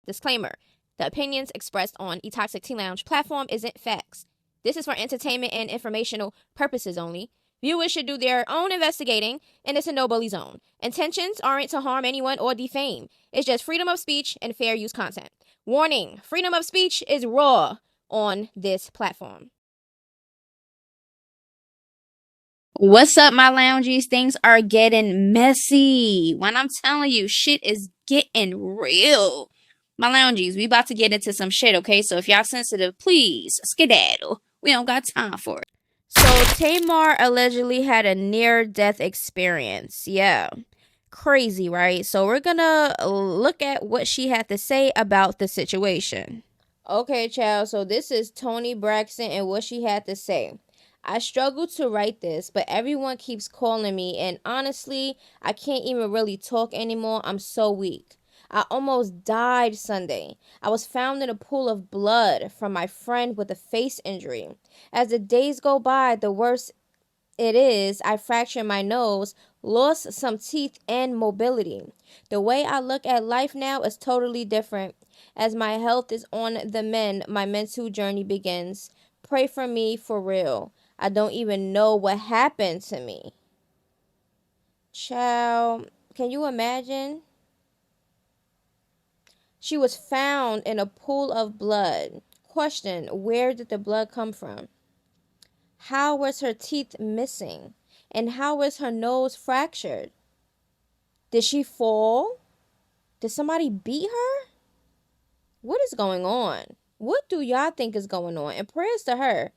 Disclaimer: the opinions expressed on eToxic Tea Lounge platform isn't facts. This is for entertainment and informational purposes only. Viewers should do their own investigating, and it's a no-bully zone. Intentions aren't to harm anyone or defame. It's just freedom of speech and fair use content. Warning: freedom of speech is raw on this platform. What's up, my loungies? Things are getting messy. When I'm telling you, shit is getting real. My loungies, we about to get into some shit, okay? So if y'all sensitive, please skedaddle. We don't got time for it. So Tamar allegedly had a near-death experience. Yeah. Crazy, right? So we're gonna look at what she had to say about the situation. Okay, child. So this is Tamar Braxton and what she had to say. I struggled to write this, but everyone keeps calling me, and honestly, I can't even really talk anymore. I'm so weak. I almost died Sunday. I was found in a pool of blood from my friend with a face injury. As the days go by, the worse it is. I fractured my nose, lost some teeth and mobility. The way I look at life now is totally different. As my health is on the mend, my mental journey begins. Pray for me for real. I don't even know what happened to me. Child, can you imagine? She was found in a pool of blood. Question: where did the blood come from? How was her teeth missing? And how was her nose fractured? Did she fall? Did somebody beat her? What is going on? What do y'all think is going on? And prayers to her.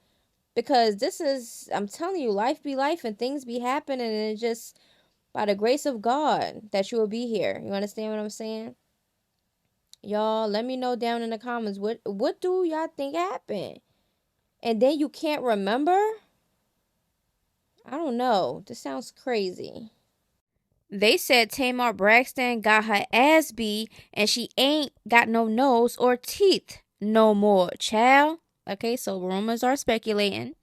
Because this is, I'm telling you, life be life and things be happening, and it's just by the grace of God that you will be here. You understand what I'm saying? Y'all, let me know down in the comments, what do y'all think happened? And then you can't remember? I don't know. This sounds crazy. They said Tamar Braxton got her ass beat and she ain't got no nose or teeth no more, child. Okay, so rumors are speculating.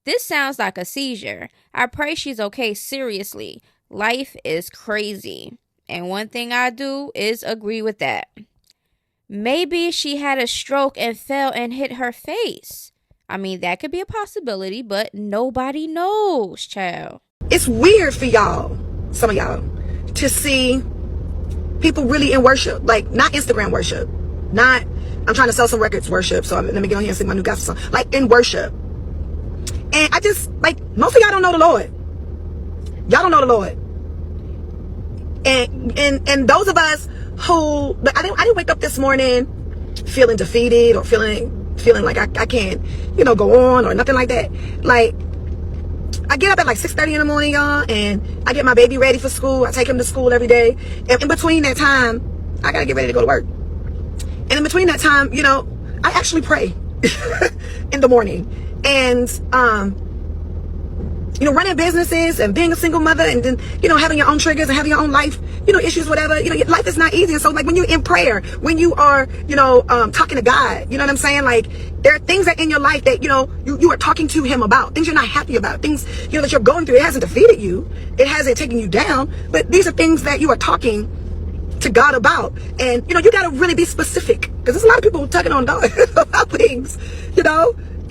This sounds like a seizure. I pray she's okay, seriously. Life is crazy. And one thing I do is agree with that. Maybe she had a stroke and fell and hit her face. I mean, that could be a possibility, but nobody knows, child. It's weird for y'all, some of y'all, to see people really in worship. Like, not Instagram worship. Not, I'm trying to sell some records worship, so let me get on here and sing my new gospel song. Like, in worship. And I just, like, most of y'all don't know the Lord. Y'all don't know the Lord. And those of us who, I didn't wake up this morning feeling defeated or feeling like I can't, go on or nothing like that. Like, I get up at like 6:30 in the morning, y'all, and I get my baby ready for school. I take him to school every day. And in between that time, I gotta get ready to go to work. And in between that time, I actually pray in the morning. And, running businesses and being a single mother and then, having your own triggers and having your own life, issues, whatever, life is not easy. And so, like, when you're in prayer, when you are, talking to God, you know what I'm saying? Like, there are things that in your life that, you are talking to him about, things you're not happy about, things, that you're going through. It hasn't defeated you. It hasn't taken you down, but these are things that you are talking to God about. And, you got to really be specific, because there's a lot of people talking on God about things,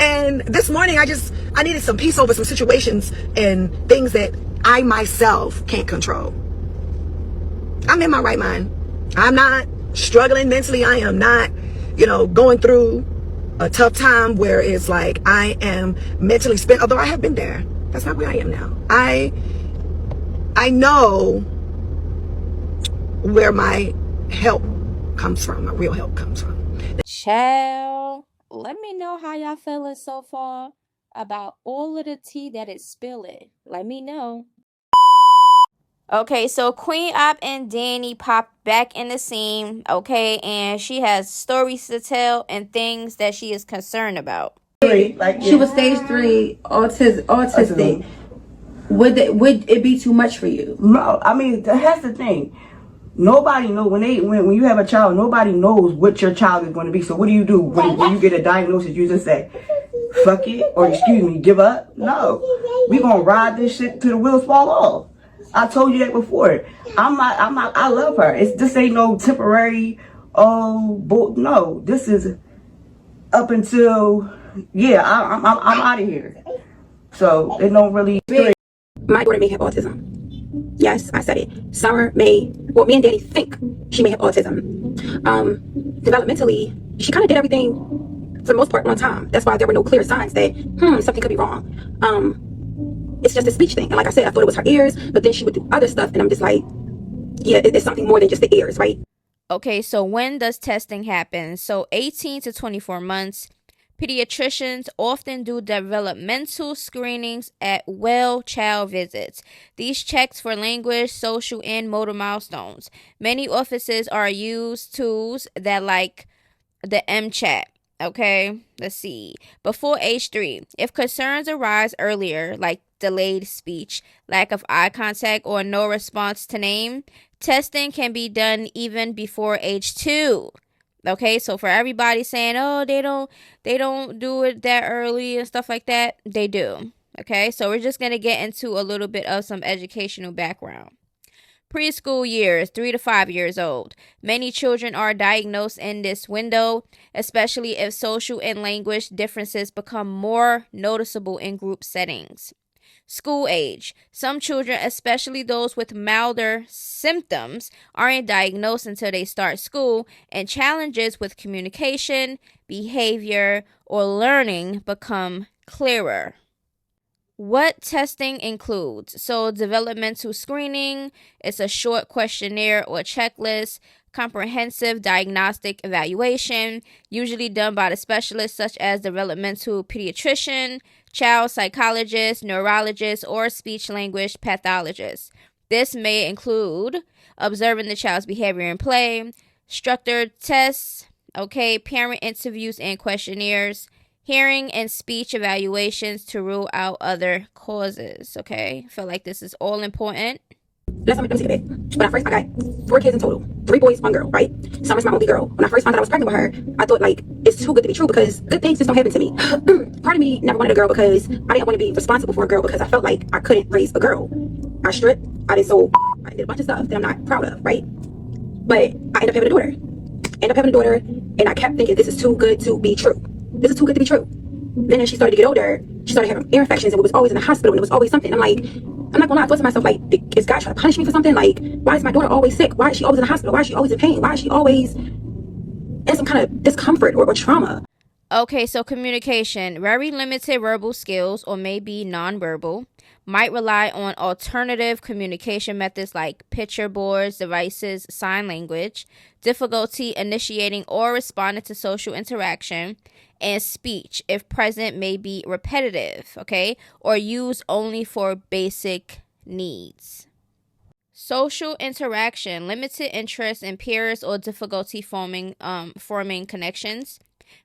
And this morning, I needed some peace over some situations and things that I myself can't control. I'm in my right mind. I'm not struggling mentally. I am not, going through a tough time where it's like I am mentally spent, although I have been there. That's not where I am now. I know where my help comes from, my real help comes from. Child, let me know how y'all feeling so far about all of the tea that is spilling. Let me know. Okay, so Queen Op and Danny popped back in the scene, okay, and she has stories to tell and things that she is concerned about. She was stage 3 autistic. Would it be too much for you? No, I mean, that's the thing. Nobody knows when you have a child. Nobody knows what your child is going to be. So what do you do when you get a diagnosis? You just say, "Fuck it," or excuse me, give up. No, we gonna ride this shit till the wheels fall off. I told you that before. I love her. This ain't no temporary oh, no, this is up until, yeah, I'm out of here. So it don't really. My daughter may have autism. Yes, I said it. Summer may, well, me and Danny think she may have autism. Developmentally, she kind of did everything for the most part on time. That's why there were no clear signs that, something could be wrong. It's just a speech thing. And like I said, I thought it was her ears, but then she would do other stuff. And I'm just like, yeah, it's something more than just the ears, right? Okay, so when does testing happen? So 18 to 24 months. Pediatricians often do developmental screenings at well child visits. These checks for language, social, and motor milestones. Many offices are used tools that like the MChat. Okay, let's see. Before age 3, if concerns arise earlier, like delayed speech, lack of eye contact, or no response to name, testing can be done even before age 2. Okay, so for everybody saying, oh, they don't do it that early and stuff like that, they do. Okay, so we're just going to get into a little bit of some educational background. Preschool years, 3 to 5 years old. Many children are diagnosed in this window, especially if social and language differences become more noticeable in group settings. School age. Some children, especially those with milder symptoms, aren't diagnosed until they start school, and challenges with communication, behavior, or learning become clearer. What testing includes? So, developmental screening is a short questionnaire or checklist. Comprehensive diagnostic evaluation, usually done by the specialist such as developmental pediatrician, child psychologist, neurologist, or speech language pathologist. This may include observing the child's behavior in play, structured tests, parent interviews and questionnaires, hearing and speech evaluations to rule out other causes. I feel like this is all important. Let me take a bit. When I got 4 kids in total, 3 boys, 1 girl, right? Summer's my only girl. When I first found out I was pregnant with her, I thought, like, it's too good to be true because good things just don't happen to me. Part of me never wanted a girl because I didn't want to be responsible for a girl because I felt like I couldn't raise a girl. I stripped, I did a bunch of stuff that I'm not proud of, right? But I ended up having a daughter. And I kept thinking, this is too good to be true. This is too good to be true. Then as she started to get older, she started having ear infections and we was always in the hospital and it was always something. I'm not gonna lie, I thought to myself, like, is God trying to punish me for something? Like, why is my daughter always sick? Why is she always in the hospital? Why is she always in pain? Why is she always in some kind of discomfort or trauma? Okay, so communication. Very limited verbal skills or maybe nonverbal. Might rely on alternative communication methods like picture boards, devices, sign language. Difficulty initiating or responding to social interaction. And speech, if present, may be repetitive, or used only for basic needs. Social interaction, limited interest in peers or difficulty forming connections,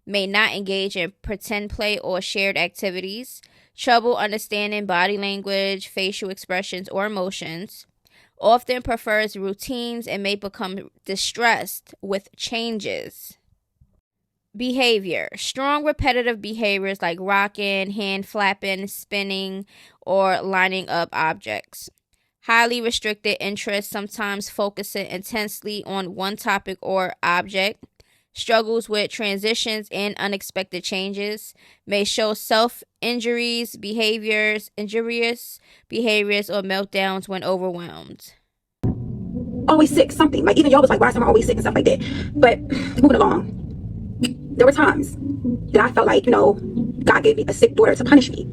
may not engage in pretend play or shared activities, trouble understanding body language, facial expressions, or emotions, often prefers routines and may become distressed with changes. Behavior. Strong repetitive behaviors like rocking, hand flapping, spinning, or lining up objects. Highly restricted interest, sometimes focusing intensely on one topic or object. Struggles with transitions and unexpected changes. May show self-injuries, injurious behaviors, or meltdowns when overwhelmed. Always sick, something. Like, even y'all was like, why is Summer always sick and stuff like that? But moving along. There were times that I felt like, God gave me a sick daughter to punish me,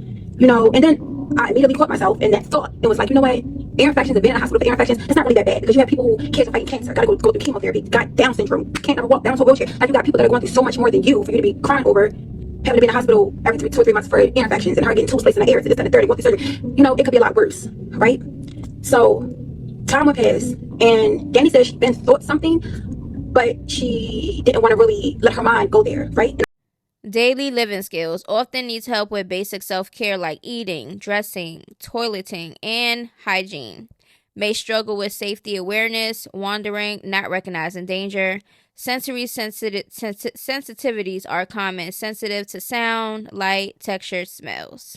and then I immediately caught myself in that thought. It was like, you know what? Ear infections and being in the hospital for ear infections, it's not really that bad because you have people who kids are fighting cancer, gotta go through chemotherapy, got Down syndrome, can't ever walk down to a wheelchair. Like, you got people that are going through so much more than you for you to be crying over having to be in the hospital every 2 or 3 months for ear infections and her getting tubes placed in the ear, this and the third, and going through surgery. It could be a lot worse, right? So time went past, and Danny said she'd been thought something, but she didn't want to really let her mind go there, right? Daily living skills. Often needs help with basic self-care like eating, dressing, toileting, and hygiene. May struggle with safety awareness, wandering, not recognizing danger. Sensory sensitivities are common, sensitive to sound, light, texture, smells.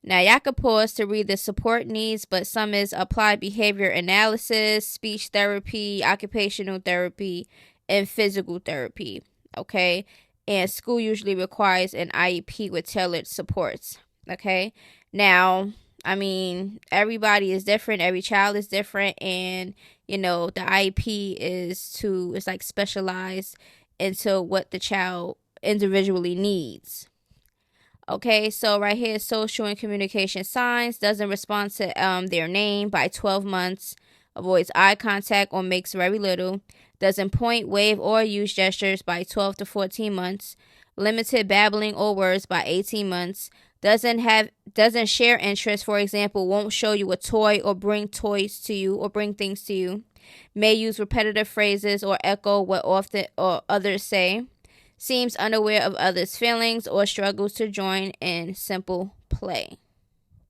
Now, y'all could pause to read the support needs, but some is applied behavior analysis, speech therapy, occupational therapy, and physical therapy. Okay? And school usually requires an IEP with tailored supports. Okay? Now, I mean, everybody is different. Every child is different. And, you know, the IEP is like specialized into what the child individually needs. Okay, so right here, social and communication signs. Doesn't respond to their name by 12 months. Avoids eye contact or makes very little. Doesn't point, wave, or use gestures by 12 to 14 months. Limited babbling or words by 18 months. Doesn't share interests. For example, won't show you a toy or bring toys to you or bring things to you. May use repetitive phrases or echo what often or others say. Seems unaware of others' feelings or struggles to join in simple play.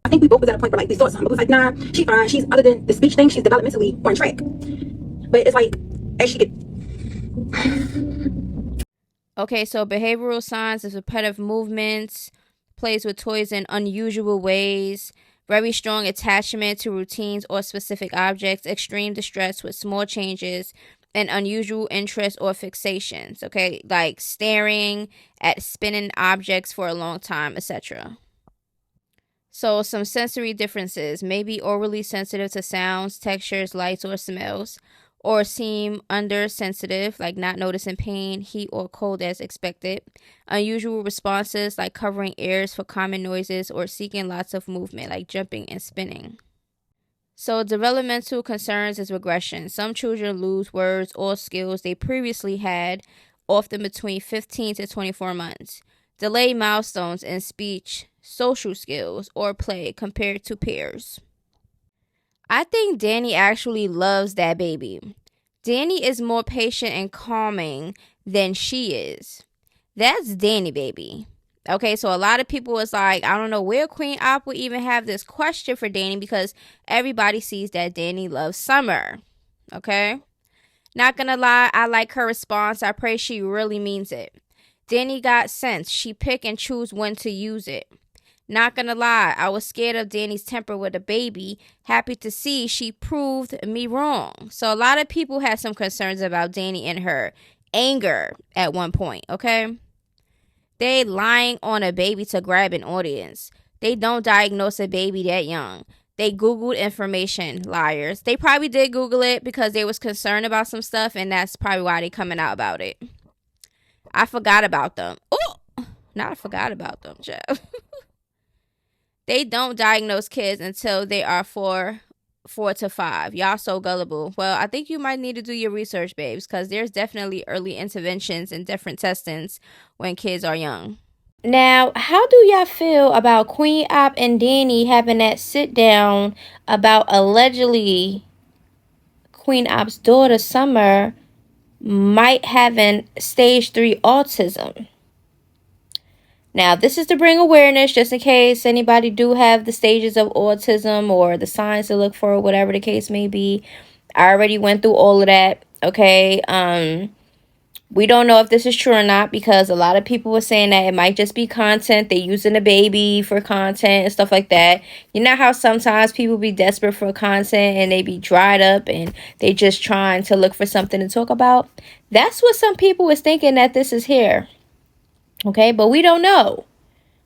I think we both was at a point where like we saw something, but it was like, nah, she's fine. She's, other than the speech thing, she's developmentally on track. But it's like, as she get. Okay, so behavioral signs is repetitive movements, plays with toys in unusual ways, very strong attachment to routines or specific objects, extreme distress with small changes, and unusual interests or fixations. Okay, like staring at spinning objects for a long time, etc. So some sensory differences, may be overly sensitive to sounds, textures, lights, or smells, or seem undersensitive, like not noticing pain, heat, or cold as expected. Unusual responses, like covering ears for common noises or seeking lots of movement, like jumping and spinning. So developmental concerns is regression. Some children lose words or skills they previously had, often between 15 to 24 months. Delay milestones in speech, social skills, or play compared to peers. I think Danny actually loves that baby. Danny is more patient and calming than she is. That's Danny, baby. Okay, so a lot of people was like, I don't know where Queen Op would even have this question for Danny because everybody sees that Danny loves Summer. Okay? Not gonna lie, I like her response. I pray she really means it. Danny got sense. She pick and choose when to use it. Not gonna lie, I was scared of Danny's temper with a baby. Happy to see she proved me wrong. So a lot of people had some concerns about Danny and her anger at one point, okay? They lying on a baby to grab an audience. They don't diagnose a baby that young. They Googled information, liars. They probably did Google it because they was concerned about some stuff, and that's probably why they coming out about it. I forgot about them. Oh, not I forgot about them, Jeff. They don't diagnose kids until they are 4 to 5. Y'all so gullible. Well, I think you might need to do your research, babes, because there's definitely early interventions and different testings when kids are young. Now, how do y'all feel about Queen Op and Danny having that sit down about allegedly Queen Op's daughter Summer might having stage 3 autism? Now, this is to bring awareness just in case anybody do have the stages of autism or the signs to look for, whatever the case may be. I already went through all of that, okay? We don't know if this is true or not because a lot of people were saying that it might just be content. They using the baby for content and stuff like that. You know how sometimes people be desperate for content and they be dried up and they just trying to look for something to talk about? That's what some people was thinking that this is here. Okay, but we don't know.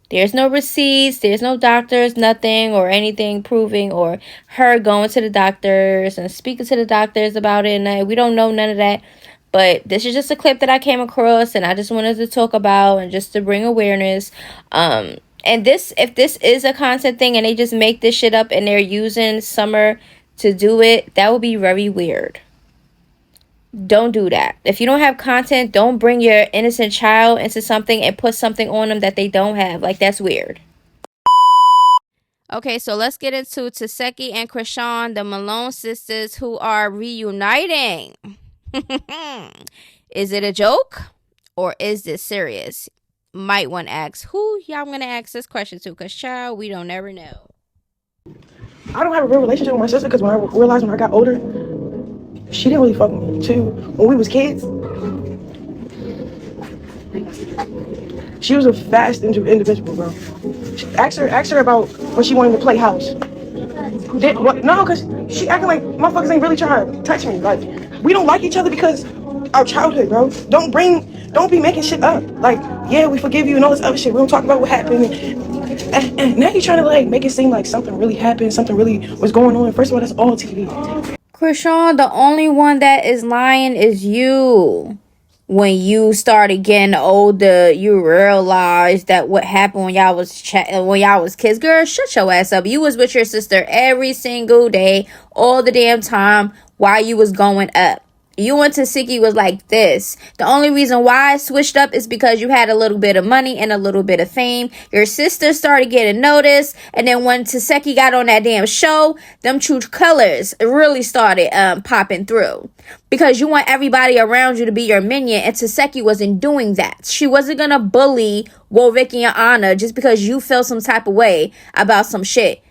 There's no receipts, there's no doctors, nothing or anything proving or her going to the doctors and speaking to the doctors about it. And we don't know none of that. But this is just a clip that I came across and I just wanted to talk about and just to bring awareness. And if this is a content thing and they just make this shit up and they're using Summer to do it, that would be very weird. Don't do that. If you don't have content, don't bring your innocent child into something and put something on them that they don't have. Like, that's weird. Okay, so let's get into Tesehki and Chrisean, the Malone sisters who are reuniting. Is it a joke or is this serious? Might want to ask who y'all gonna ask this question to, because child, we don't never know. I don't have a real relationship with my sister because when I realized when I got older, she didn't really fuck with me too. When we was kids, she was a fast individual, bro. Ask her about when she wanted to play house. What? No, because she acting like motherfuckers ain't really trying to touch me. Like, we don't like each other because our childhood, bro. Don't be making shit up. Like, yeah, we forgive you and all this other shit. We don't talk about what happened. And now you're trying to like make it seem like something really happened, something really was going on. First of all, that's all TV. Chrisean, the only one that is lying is you. When you started getting older, you realized that what happened when y'all was kids. Girl, shut your ass up. You was with your sister every single day, all the damn time while you was going up. You and Tesehki was like this. The only reason why I switched up is because you had a little bit of money and a little bit of fame. Your sister started getting noticed. And then when Tesehki got on that damn show, them true colors really started popping through. Because you want everybody around you to be your minion. And Tesehki wasn't doing that. She wasn't going to bully Ricky and Anna just because you felt some type of way about some shit.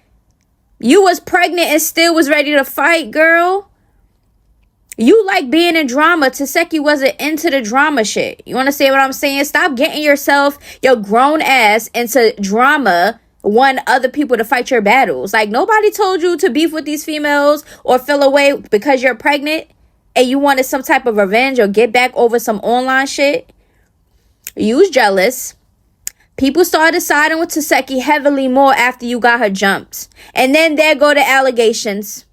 You was pregnant and still was ready to fight, girl. You like being in drama. Tesehki wasn't into the drama shit. You want to say what I'm saying? Stop getting yourself, your grown ass, into drama, wanting other people to fight your battles. Like, nobody told you to beef with these females or feel away because you're pregnant and you wanted some type of revenge or get back over some online shit. You was jealous. People started siding with Tesehki heavily more after you got her jumped. And then there go the allegations.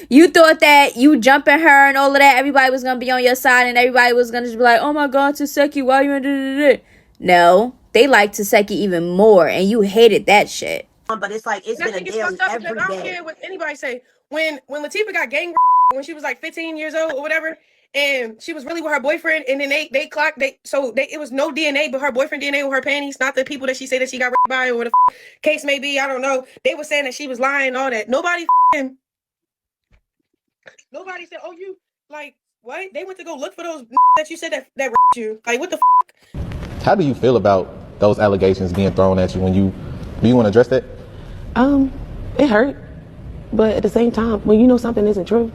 You thought that you jumping her and all of that, everybody was going to be on your side and everybody was going to be like, oh my God, Tesehki, why you in da-da-da-da? No, they liked Tesehki even more and you hated that shit. But it's like, it's been a daily every day. I don't care what anybody say. When Latifah got gang when she was like 15 years old or whatever, and she was really with her boyfriend, and then they clocked, it was no DNA, but her boyfriend DNA with her panties, not the people that she said that she got raped by or whatever the case may be, I don't know. They were saying that she was lying, all that. Nobody said, oh, you, like, what? They went to go look for those that you said that raped you. Like, what the How do you feel about those allegations being thrown at you do you want to address that? It hurt, but at the same time, when you know something isn't true,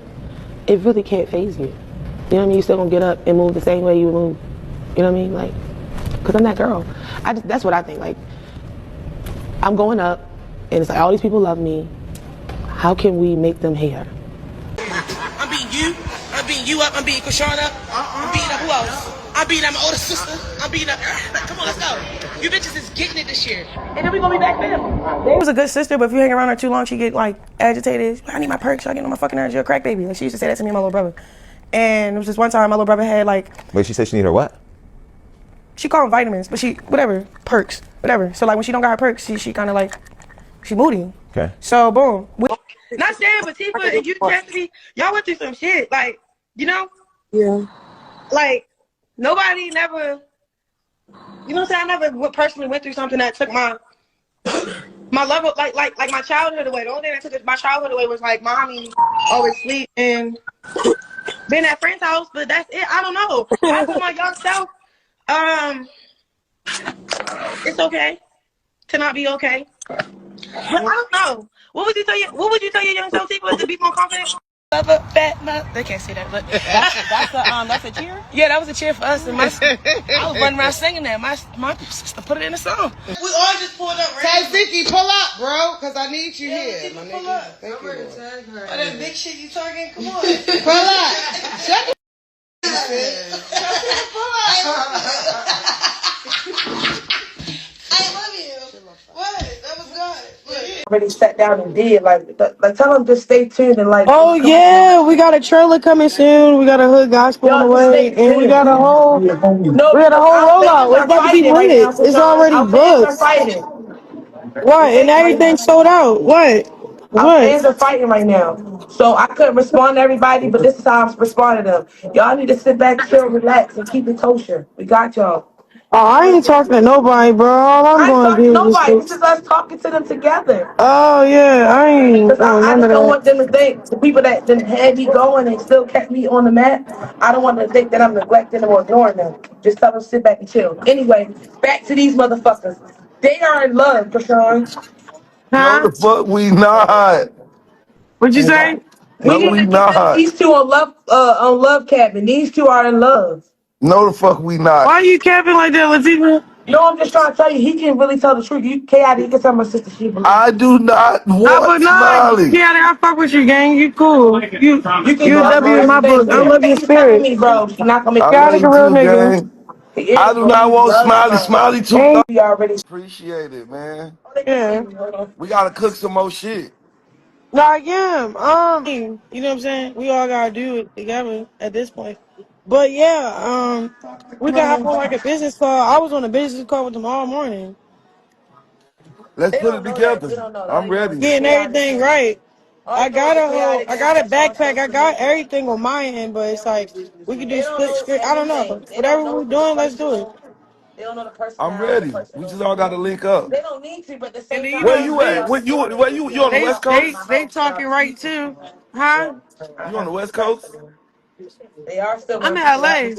it really can't faze you. You know what I mean? You still gonna get up and move the same way you move. You know what I mean? Like, cause I'm that girl. That's what I think. Like, I'm going up, and it's like all these people love me. How can we make them hate her? I'm beating you. I'm beating you up. I'm beating Chrisean up. I'm beating up who else? I'm beating up my older sister. I'm beating up. Come on, let's go. You bitches is getting it this year. And then we gonna be back family. She was a good sister, but if you hang around her too long, she get like agitated. I need my perks. I get on my fucking nerves. You're a crack baby. Like, she used to say that to me and my little brother. And it was just one time my little brother had like. Wait, she said she need her what? She called them vitamins, but whatever, perks, whatever. So like when she don't got her perks, she kind of like, she moody. Okay. So boom. Not saying, but Tifa and you, Chastity, y'all went through some shit. Like, you know? Yeah. Like, nobody never, you know what I'm saying? I never personally went through something that took my level, like my childhood away. The only thing that took my childhood away was like mommy always sleep and being at friend's house, but that's it. I don't know. I told my young self, it's okay to not be okay. But I don't know. What would you tell your young self, Tifa, to be more confident? Love a fat mouth. They can't say that, but that's a cheer. Yeah, that was a cheer for us. And I was running around singing that. My sister put it in the song. We all just pulled up. Tesehki, pull up, bro, because I need you here. My pull nigga. up. Thank you. Oh, that big shit you talking? Come on. Pull up. Shut I love you. What? That was good. Already sat down and did like tell them just stay tuned and like. Oh yeah, we got a trailer coming soon. We got a hood gospel on the way, and we got a whole rollout. It's about to be lit. It's already booked. What? And everything sold out. What? Our fans are fighting right now, so I couldn't respond to everybody, but this is how I'm responding to them. Y'all need to sit back, chill, relax, and keep it kosher. We got y'all. Oh, I ain't talking to nobody, bro. All I'm going to do is nobody. This is us talking to them together. Oh yeah, I ain't. I just don't want them to think the people that had me going and still kept me on the map. I don't want them to think that I'm neglecting them or ignoring them. Just tell them to sit back and chill. Anyway, back to these motherfuckers. They are in love, Chrisean. No, the fuck we not. What'd you say? No, we not. These two on love cabin. These two are in love. No, the fuck we not. Why are you capping like that, Latifah? No, I'm just trying to tell you, he can really tell the truth. You KID, you can tell my sister she believes. I do not want But nah, Smiley. yeah, I fuck with you, gang. You cool. You You a know, W in my book. I love your everything you telling spirit. me, bro, you're not gonna make I me. love Chaotic a you real too, nigga. gang. I do not want Smiley. Smiley too Ain't We already. appreciate it, man. yeah. We gotta cook some more shit. Nah, yeah. You know what I'm saying? We all gotta do it together at this point. But yeah, we got hop on like a business call. I was on a business call with them all morning, Let's put it together. I'm ready. getting everything right. I got a backpack. I got everything on my end, but it's like we can do split script. I don't know. Whatever we're doing, let's do it. I'm ready. We just all gotta link up. And then Where you at? Where you on the West Coast? they talking right too, huh? You on the West Coast? I'm in LA.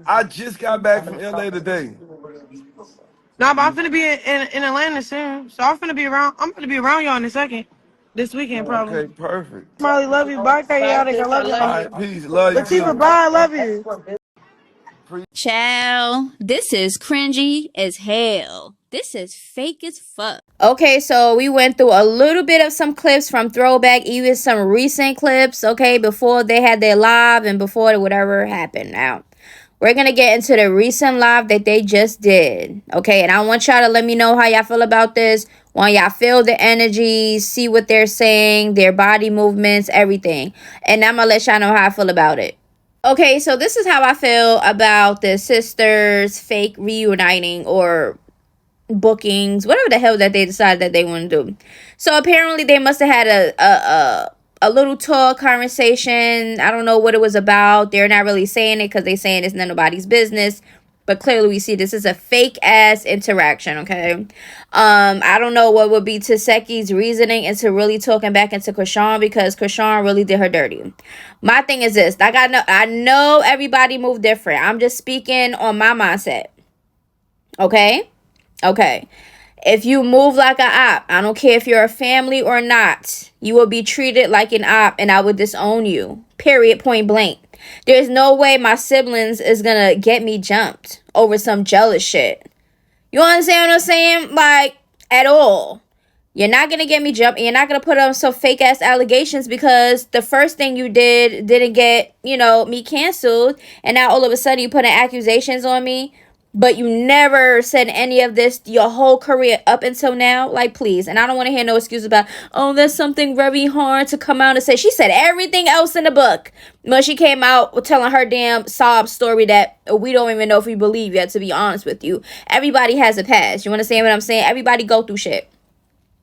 I just got back from LA today. Nah, but I'm finna be in Atlanta soon, so I'm finna be around. I'm gonna be around y'all in a second. This weekend probably. Okay, perfect. Molly, love you. Bye, chaotic. I love All you. right, peace. Love you Latifah, too. bye. I love you. Child, this is cringy as hell. This is fake as fuck. Okay, so we went through a little bit of some clips from throwback, even some recent clips, okay, before they had their live and before whatever happened. Now, we're going to get into the recent live that they just did, okay? And I want y'all to let me know how y'all feel about this. Want y'all feel the energy, see what they're saying, their body movements, everything. And I'm going to let y'all know how I feel about it. Okay, so this is how I feel about the sisters fake reuniting or bookings, whatever the hell that they decided that they want to do. So apparently they must have had a little talk conversation. I don't know what it was about. They're not really saying it because they're saying it's none nobody's business. But clearly we see this is a fake ass interaction, okay? I don't know what would be Tesehki's reasoning into really talking back into Chrisean because Chrisean really did her dirty. My thing is this, like I know everybody move different. I'm just speaking on my mindset. Okay? Okay. If you move like an op, I don't care if you're a family or not, you will be treated like an op and I would disown you. Period, point blank. There's no way my siblings is gonna get me jumped over some jealous shit. You understand what I'm saying? Like, at all. You're not gonna get me jumped and you're not gonna put on some fake ass allegations because the first thing you did didn't get, me canceled, and now all of a sudden you putting accusations on me. But you never said any of this your whole career up until now. Like, please. And I don't want to hear no excuse about, oh, that's something very hard to come out and say. She said everything else in the book. But she came out telling her damn sob story that we don't even know if we believe yet, to be honest with you. Everybody has a past. You understand what I'm saying? Everybody go through shit.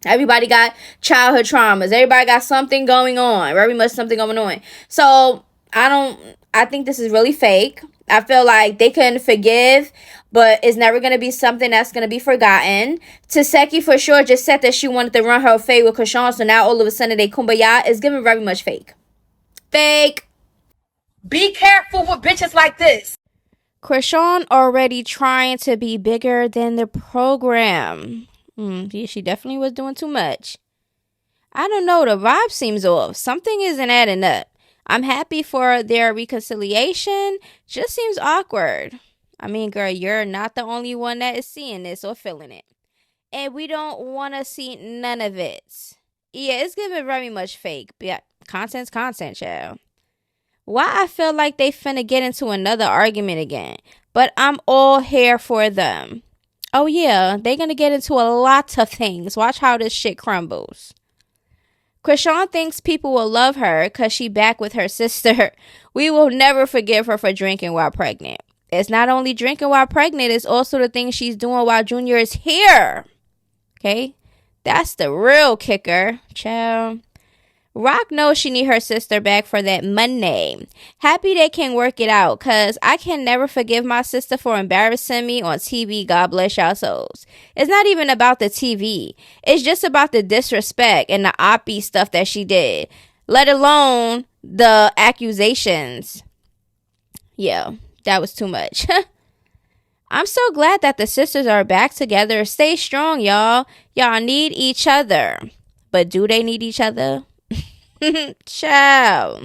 Everybody got childhood traumas. Everybody got something going on. Very much something going on. So, I think this is really fake. I feel like they couldn't forgive, but it's never going to be something that's going to be forgotten. Tesehki for sure just said that she wanted to run her fade with Chrisean, so now all of a sudden they kumbaya is giving very much fake. Fake. Be careful with bitches like this. Chrisean already trying to be bigger than the program. She definitely was doing too much. I don't know, the vibe seems off. Something isn't adding up. I'm happy for their reconciliation. Just seems awkward. I mean, girl, you're not the only one that is seeing this or feeling it. And we don't want to see none of it. Yeah, it's giving very much fake. But yeah, content's content, child. Why I feel like they finna get into another argument again. But I'm all here for them. Oh yeah, they're gonna get into a lot of things. Watch how this shit crumbles. Chrisean thinks people will love her because she back with her sister. We will never forgive her for drinking while pregnant. It's not only drinking while pregnant, it's also the things she's doing while Junior is here. Okay? That's the real kicker, child. Rock knows she need her sister back for that money. Happy they can work it out, because I can never forgive my sister for embarrassing me on TV. God bless y'all souls. It's not even about the TV. It's just about the disrespect and the oppy stuff that she did, let alone the accusations. Yeah, that was too much. I'm so glad that the sisters are back together. Stay strong, y'all. Y'all need each other. But do they need each other? Ciao.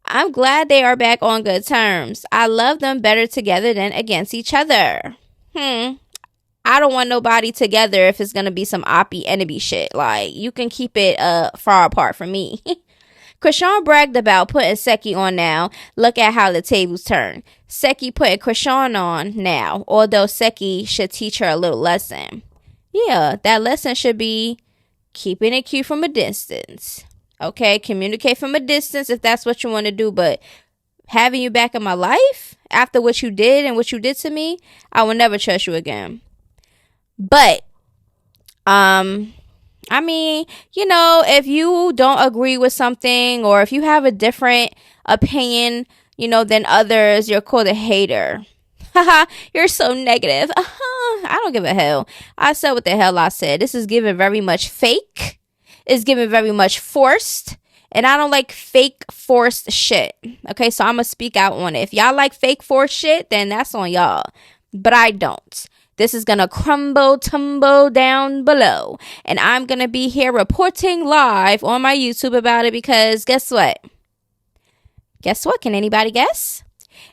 I'm glad they are back on good terms. I love them better together than against each other. I don't want nobody together if it's gonna be some oppie enemy shit. Like, you can keep it far apart from me. Chrisean bragged about putting Seki on now. Look at how the tables turn. Seki putting Chrisean on now, although Seki should teach her a little lesson. Yeah, that lesson should be keeping it cute from a distance. Okay, communicate from a distance if that's what you want to do, but having you back in my life after what you did and what you did to me, I will never trust you again. But, I mean, you know, if you don't agree with something or if you have a different opinion, you know, than others, you're called a hater. Haha, you're so negative. I don't give a hell. I said what the hell I said. This is given very much fake. It's given very much forced. And I don't like fake forced shit. Okay, so I'm going to speak out on it. If y'all like fake forced shit, then that's on y'all. But I don't. This is going to tumble down below. And I'm going to be here reporting live on my YouTube about it because guess what? Guess what? Can anybody guess?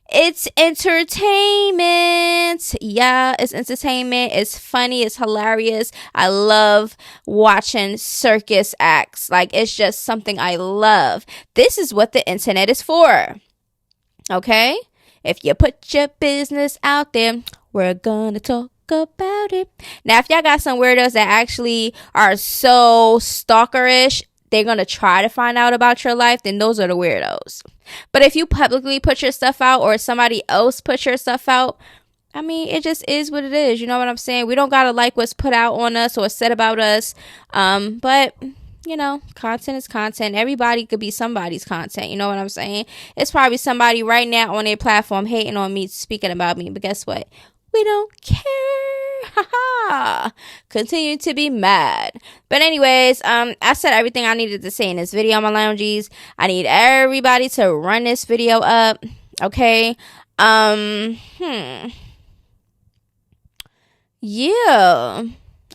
It's entertainment. Yeah, it's entertainment. It's funny. It's hilarious. I love watching circus acts. Like, it's just something I love. This is what the internet is for. Okay? If you put your business out there, we're gonna talk about it. Now, if y'all got some weirdos that actually are so stalkerish, they're gonna try to find out about your life, then those are the weirdos. But if you publicly put your stuff out or somebody else put your stuff out, I mean, it just is what it is. You know what I'm saying? We don't gotta like what's put out on us or said about us. But you know, content is content. Everybody could be somebody's content. You know what I'm saying? It's probably somebody right now on their platform hating on me, speaking about me. But guess what? We don't care. Haha. Continue to be mad. But anyways, I said everything I needed to say in this video, my loungies. I need everybody to run this video up. Okay. Yeah.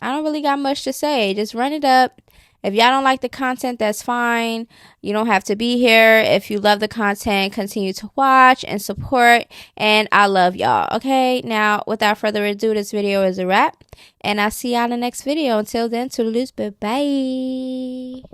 I don't really got much to say. Just run it up. If y'all don't like the content, that's fine. You don't have to be here. If you love the content, continue to watch and support. And I love y'all. Okay, now, without further ado, this video is a wrap. And I'll see y'all in the next video. Until then, toodaloo, bye-bye.